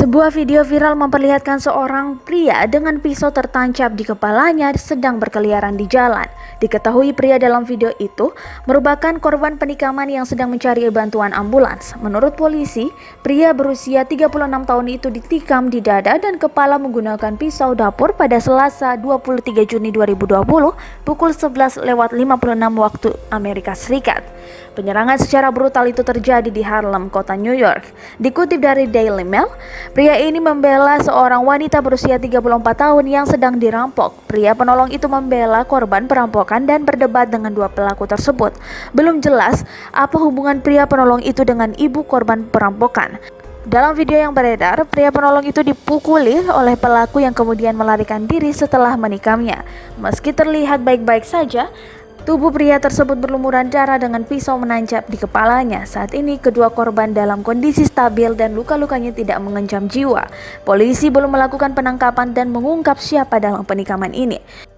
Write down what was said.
Sebuah video viral memperlihatkan seorang pria dengan pisau tertancap di kepalanya sedang berkeliaran di jalan. Diketahui pria dalam video itu merupakan korban penikaman yang sedang mencari bantuan ambulans. Menurut polisi, pria berusia 36 tahun itu ditikam di dada dan kepala menggunakan pisau dapur pada Selasa 23 Juni 2020 pukul 11.56 waktu Amerika Serikat. Penyerangan secara brutal itu terjadi di Harlem, kota New York. Dikutip dari Daily Mail, pria ini membela seorang wanita berusia 34 tahun yang sedang dirampok. Pria penolong itu membela korban perampokan dan berdebat dengan dua pelaku tersebut. Belum jelas apa hubungan pria penolong itu dengan ibu korban perampokan. Dalam video yang beredar, pria penolong itu dipukuli oleh pelaku yang kemudian melarikan diri setelah menikamnya. Meski terlihat baik-baik saja, tubuh pria tersebut berlumuran darah dengan pisau menancap di kepalanya. Saat ini kedua korban dalam kondisi stabil dan luka-lukanya tidak mengancam jiwa. Polisi belum melakukan penangkapan dan mengungkap siapa dalam penikaman ini.